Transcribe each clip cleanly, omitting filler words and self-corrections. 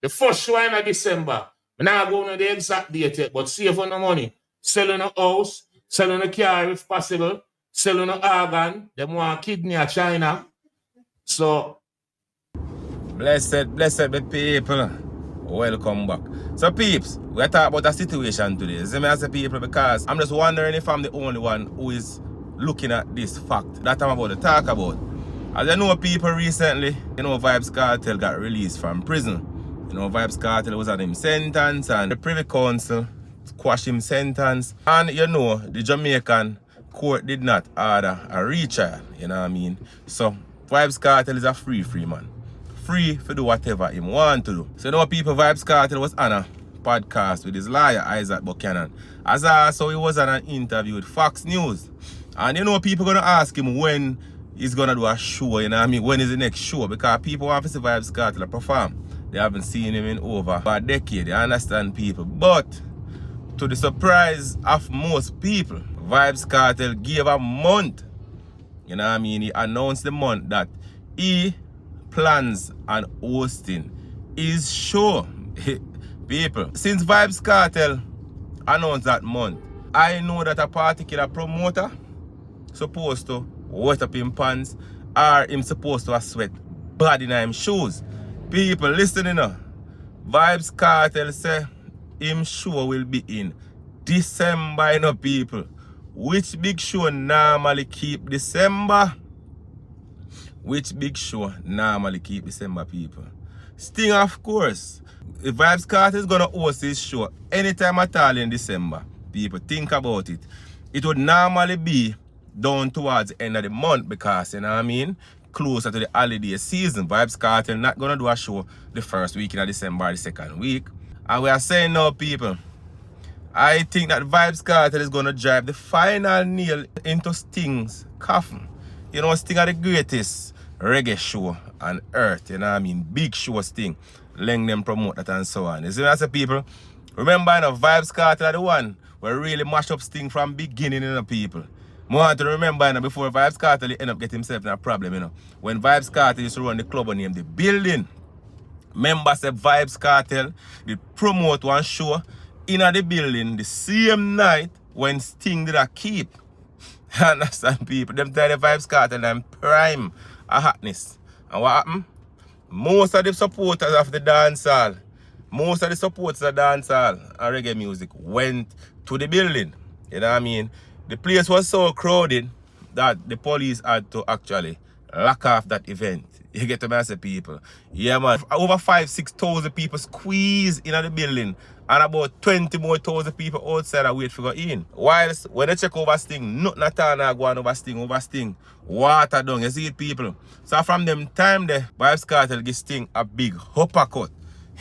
The first show in December. I'm not going to the exact date yet, but save on the money. Selling a house, selling a car if possible, selling an organ. They want kidney in China. So, blessed be people. Welcome back. So peeps, we're talking about a situation today. See me as a people, because I'm just wondering if I'm the only one who is looking at this fact that I'm about to talk about. As you know, people recently, Vybz Kartel got released from prison. Vybz Kartel was on him sentence and the Privy Council quashed him sentence. And the Jamaican court did not order a retrial, you know what I mean? So Vybz Kartel is a free man. Free to do whatever he want to do. So people, Vybz Kartel was on a podcast with his lawyer, Isaac Buchanan. As also he was on an interview with Fox News. And people gonna ask him when he's gonna do a show, you know what I mean? When is the next show? Because people want to see Vybz Kartel perform. They haven't seen him in over a decade, you understand people. But to the surprise of most people, Vybz Kartel gave a month. You know what I mean? He announced the month that he plans on hosting his show. People, since Vybz Kartel announced that month, I know that a particular promoter supposed to wet up him pants or him supposed to sweat bad in him shoes. People listening now. Vybz Kartel say him show will be in December, people. Which big show normally keep December? Which big show normally keep December, people? Sting, of course. If Vybz Kartel is gonna host this show anytime at all in December, people think about it. It would normally be down towards the end of the month because, you know what I mean, closer to the holiday season. Vybz Kartel not gonna do a show the first week in December or the second week. And we are saying now, people, I think that Vybz Kartel is gonna drive the final nail into Sting's coffin. Sting are the greatest reggae show on earth, you know what I mean? Big show Sting. Letting them promote that and so on. You see what I say, people? Remember, Vybz Kartel are the one where really mash up Sting from beginning, people. I want to remember, before Vybz Kartel end up getting himself in a problem, When Vybz Kartel used to run the club named The Building, members said Vybz Kartel did promote one show in the building the same night when Sting did a keep. You understand, people? Them tell the Vybz Kartel and prime a hotness. And what happened? Most of the supporters of the dancehall, most of the supporters of dancehall and reggae music went to the building. You know what I mean? The place was so crowded that the police had to actually lock off that event. You get to me, I say, people. Yeah, man. Over 5,000-6,000 people squeezed in the building and about 20 more thousand people outside and wait for go in. Whilst when they check over Sting, nothing at all now going over Sting. Water down. You see it, people? So from them time there, Vybz Kartel give Sting a big uppercut.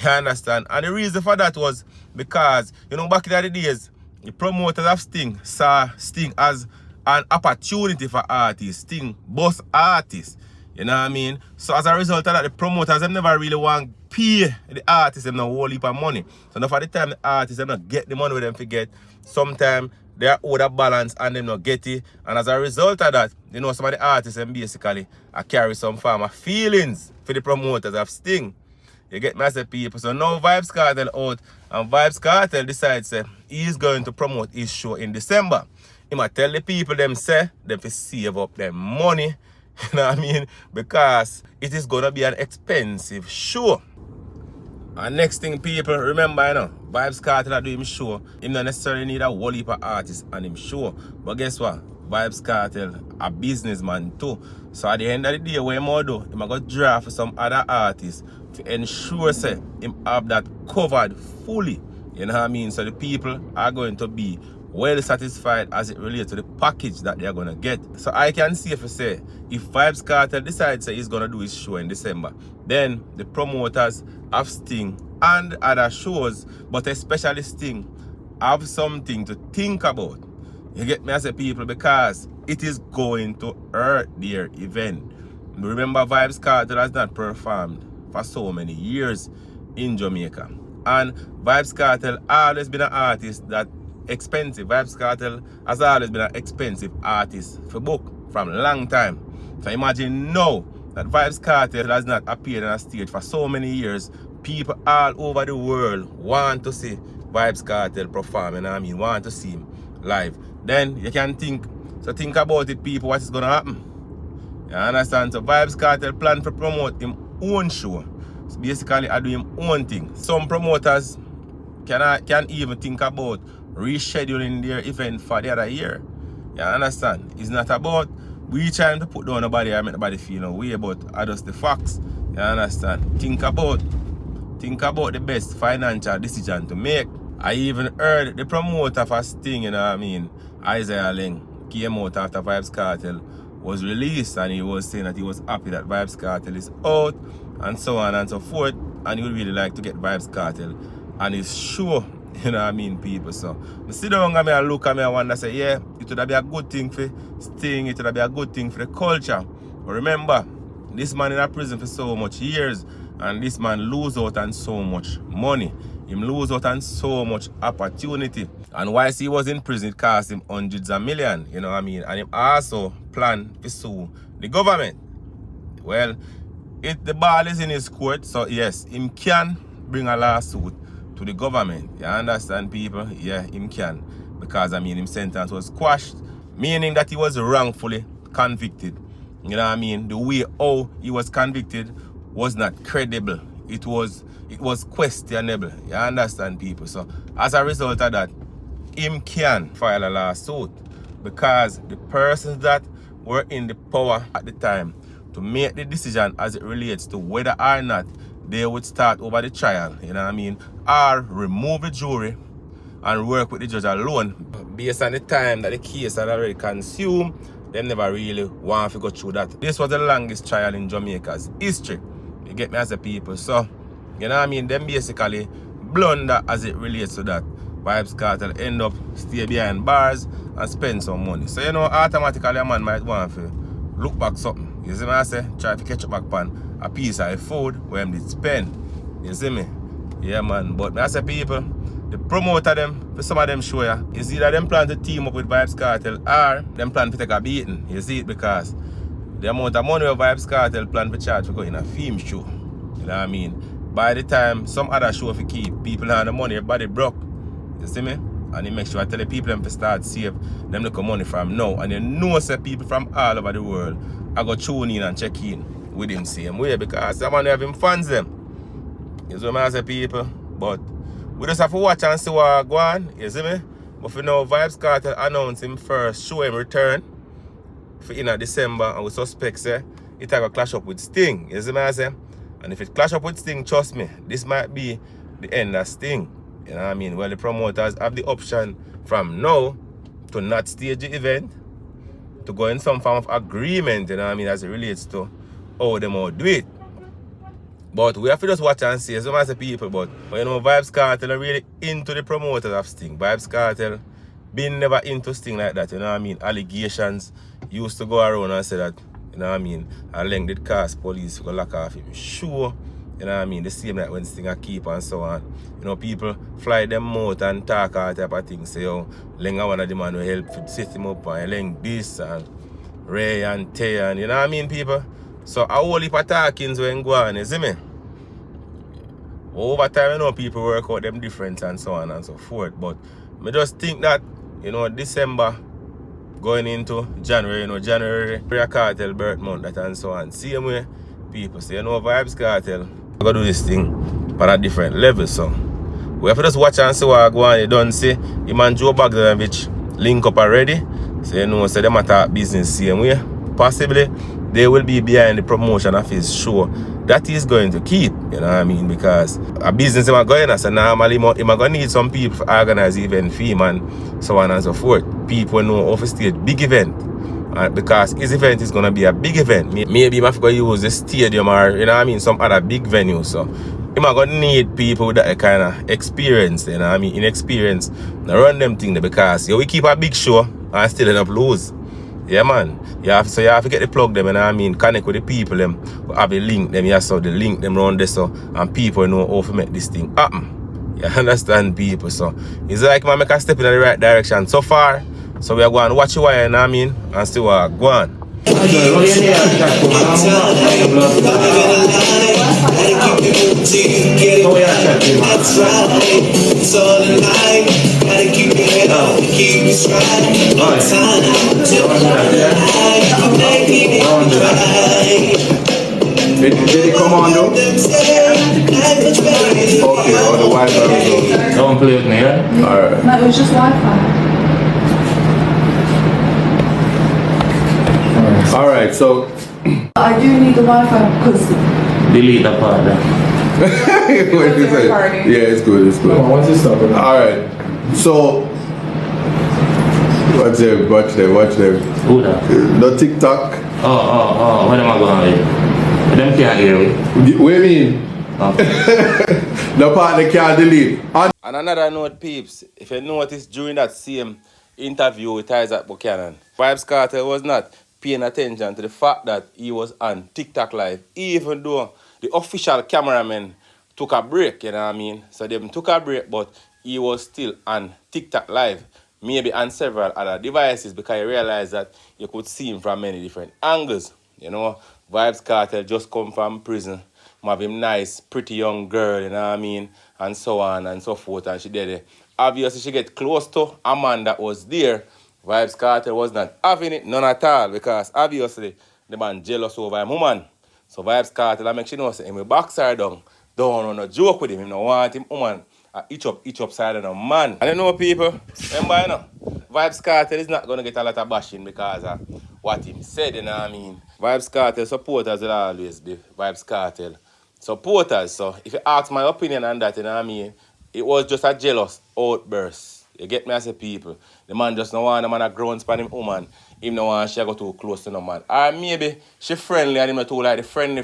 You understand? And the reason for that was because, back in the days, the promoters of Sting saw Sting as an opportunity for artists. Sting boss artists. You know what I mean? So as a result of that, the promoters them never really want to pay the artists them no whole heap of money. So now for the time the artists them not get the money with them to get, sometimes they are out of balance and them not get it. And as a result of that, some of the artists them basically carry some form of feelings for the promoters of Sting. You get me, I say, people. So now Vybz Kartel out and Vybz Kartel decides that he's going to promote his show in December. He might tell the people them say them to save up their money. You know what I mean? Because it is going to be an expensive show. And next thing, people, remember, Vybz Kartel do him show. He don't necessarily need a whole heap of artists on him show. But guess what? Vybz Kartel a businessman too. So at the end of the day, what he might do, he might go draft for some other artists to ensure say him have that covered fully. You know what I mean? So the people are going to be well satisfied as it relates to the package that they are going to get. So I can safely say, if Vybz Kartel decides that he's going to do his show in December, then the promoters of Sting and other shows, but especially Sting, have something to think about. You get me, I say, people, because it is going to hurt their event. Remember, Vybz Kartel has not performed for so many years in Jamaica. And Vybz Kartel always been an artist that expensive. Vybz Kartel has always been an expensive artist for book from a long time. So imagine now that Vybz Kartel has not appeared on a stage for so many years people all over the world want to see Vybz Kartel perform, you know what I mean? Want to see him live. Then you can think about it, people, what is gonna happen. You understand? So Vybz Kartel plan to promote him own show. So basically I do him own thing. Some promoters can even think about rescheduling their event for the other year. You understand? It's not about we trying to put down nobody or make nobody feel no way, but I just the facts. You understand? Think about the best financial decision to make. I even heard the promoter for Sting, you know what I mean, Isaiah Ling, came out after Vybz Kartel was released, and he was saying that he was happy that Vybz Kartel is out and so on and so forth, and he would really like to get Vybz Kartel and his show, you know what I mean, people. So I sit down and I look at me and wonder, say, yeah, it would be a good thing for Sting, it would be a good thing for the culture. But remember, this man in a prison for so much years, and this man lose out on so much money. Him lose out on so much opportunity. And whilst he was in prison, it cost him hundreds of millions, you know what I mean? And him also plan to sue the government. Well, the ball is in his court, so yes, him can bring a lawsuit to the government. You understand, people? Yeah, him can. Because, I mean, his sentence was quashed, meaning that he was wrongfully convicted. You know what I mean? The way how he was convicted was not credible. It was questionable. You understand, people? So as a result of that, him can file a lawsuit, because the persons that were in the power at the time to make the decision as it relates to whether or not they would start over the trial, you know what I mean, or remove the jury and work with the judge alone, based on the time that the case had already consumed, they never really want to go through that. This was the longest trial in Jamaica's history. You get me, as a people? So, you know what I mean? Them basically blunder as it relates to that. Vybz Kartel end up stay behind bars and spend some money. So, you know, automatically a man might want to look back something. You see me I say? Try to catch up back on a piece of food where him did spend. You see me? Yeah, man. But I say, people, the promoter them, for some of them show ya, is either them plan to team up with Vybz Kartel or them plan to take a beating. You see it? Because the amount of money of Vybz Kartel plan to charge for going a film show. You know what I mean? By the time some other show for keep, people have the money, everybody broke. You see me? And he make sure I tell the people them to start save them look money from now. And you know say people from all over the world I go tune in and check in with him same way, because some man have him fans them. You see what I say, people? But we just have to watch and see what go on, you see me? But for now, Vybz Kartel announced him first show him return for in December, and we suspect say it will clash up with Sting. You see what I say? And if it clash up with Sting, trust me, this might be the end of Sting. You know what I mean? Well, the promoters have the option from now to not stage the event, to go in some form of agreement, you know what I mean, as it relates to how they might do it. But we have to just watch and see, some of the people, but you know, Vybz Kartel are really into the promoters of Sting. Vybz Kartel been never into Sting like that, you know what I mean? Allegations used to go around and say that, you know what I mean, a length did cast police to go lock off him. Sure, you know what I mean, the same like when Sting a keep and so on. You know, people fly them out and talk all type of things. Say, oh, Lenga one of the man will help to set him up, and Leng this and Ray and Tay, and you know what I mean, people? So a whole heap of talkings when go on, you see me? Over time, you know, people work out them different and so on and so forth. But I just think that, you know, December going into January, you know, January, Reggae Kartel birth month, that and so on. Same way, people say, you know, Vybz Kartel, I'm going to do this thing at a different level, so we have to just watch and see what go on. You don't see him and Joe Bogdanovich link up already. So you know, so they might talk business same way. Possibly they will be behind the promotion of his show that he's going to keep, you know what I mean? Because a business is going on, so normally he might going to need some people to organize event for him and so on and so forth. People know how to stage big event. Because his event is going to be a big event. Maybe he might go use the stadium or, you know what I mean, some other big venue. So he might going to need people with that kind of experience, you know what I mean, inexperience. Now run them things because we keep a big show and still end up lose. Yeah, man. You have to get the plug them, you know what I mean, connect with the people them, have the link them, yeah, so the link them around there, so and people know how to make this thing happen. You understand, people? So it's like man make a step in the right direction so far. So we are going to watch you, you know what I mean, and still go on. Oh, yeah, That's right. It's all in life. Gotta keep your head up, keep it straight. No time to lie. You make me cry. Did it come on though? Okay, or the Wi-Fi. Don't play with me, yeah? Alright. No, it was just Wi-Fi. Alright, so I do need the Wi-Fi because Delete the part there. what you say? Yeah, it's good, it's good. What's this stuff? Alright. So watch them. Who that? No TikTok. Oh, what am I going with? Them can't hear me. What do you mean? The part they can't delete. And another note, peeps, if you notice during that same interview with Isaac Buchanan, Vybz Kartel was not paying attention to the fact that he was on TikTok live, even though the official cameraman took a break, you know what I mean? So they took a break, but he was still on TikTok live, maybe on several other devices, because he realized that you could see him from many different angles. You know, Vybz Kartel just come from prison. Have him nice, pretty young girl, you know what I mean? And so on and so forth, and she did it. Obviously, she get close to a man that was there. Vybz Kartel was not having it, none at all, because obviously, the man jealous over a woman. So Vybz Kartel, I make sure you know, say, him box her down. Don't want no joke with him. He don't want him woman each up side of a man. And you know, people, remember, you know, Vybz Kartel is not going to get a lot of bashing because of what he said, you know what I mean? Vybz Kartel supporters will always be Vybz Kartel supporters. So if you ask my opinion on that, you know what I mean, it was just a jealous outburst. You get me as a people. The man just don't want a man a grown span him woman. Him no want she go too close to no man. Or maybe she friendly and him not too like the friendly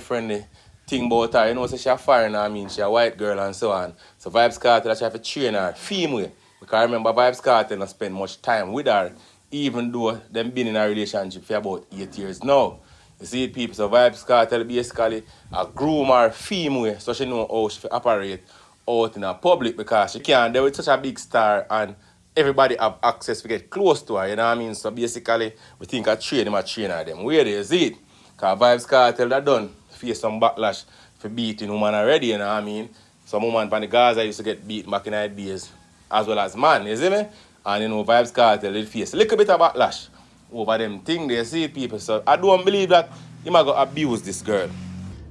thing about her. You know, so she a foreigner, I mean, she a white girl and so on. So Vybz Kartel, she have to train her, female. Because I remember Vybz Kartel not spend much time with her, even though them been in a relationship for about 8 years now. You see it, people, so Vybz Kartel basically a groom her female, so she know how she operate out in the public, because she can't deal with such a big star and everybody have access to get close to her, you know what I mean? So basically, we think a trainer them. Where they see it? Because Vybz Kartel that done face some backlash for beating woman already, you know what I mean? Some woman from the Gaza used to get beaten back in the days, as well as man, you see me? And you know, Vybz Kartel did face a little bit of backlash over them things they see, people. So I don't believe that he might go abuse this girl.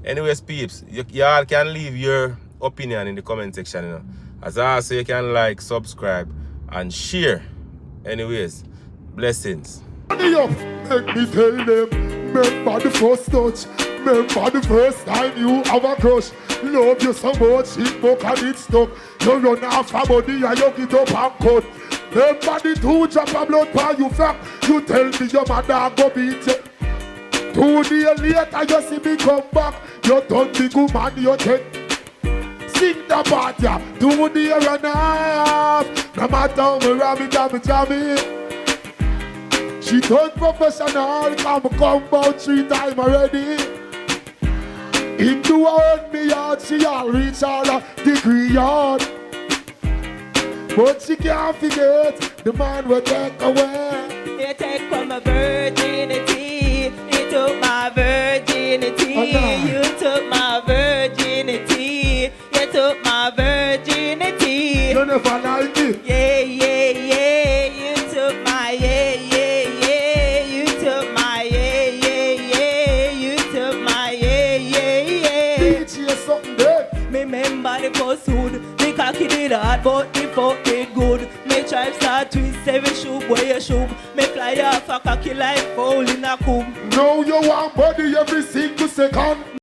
Anyways, peeps, y'all can leave your opinion in the comment section, you know. As also you can like, subscribe, and share. Anyways, blessings. Make me tell them, remember the first touch, remember the first time you have a crush. Love you so much, it broke and it stuck. You run off a body and you get up and cut. Remember the 2 drop of blood by you frack. You tell me your mother go beat you. 2 days later you see me come back. You done the good man, you take. Sing the part, yeah. 2 days and a half. No matter how me ram it and me jam it. She done professional, come about 3 times already. Into her me yard, she all reach all degree yard. But she can't forget the man will take away. You take from my virginity. You took my virginity. You took my virginity. You took my virginity. You never like it. Yeah. You took my yeah. You took my yeah. You took my yeah. DJ something there. Remember the first hood. The cocky did hard, but the fuck did good. Me tribe start with 7 shoot, where you shoot. Me fly off a cocky like fowl in a coop. Now you want body every single second.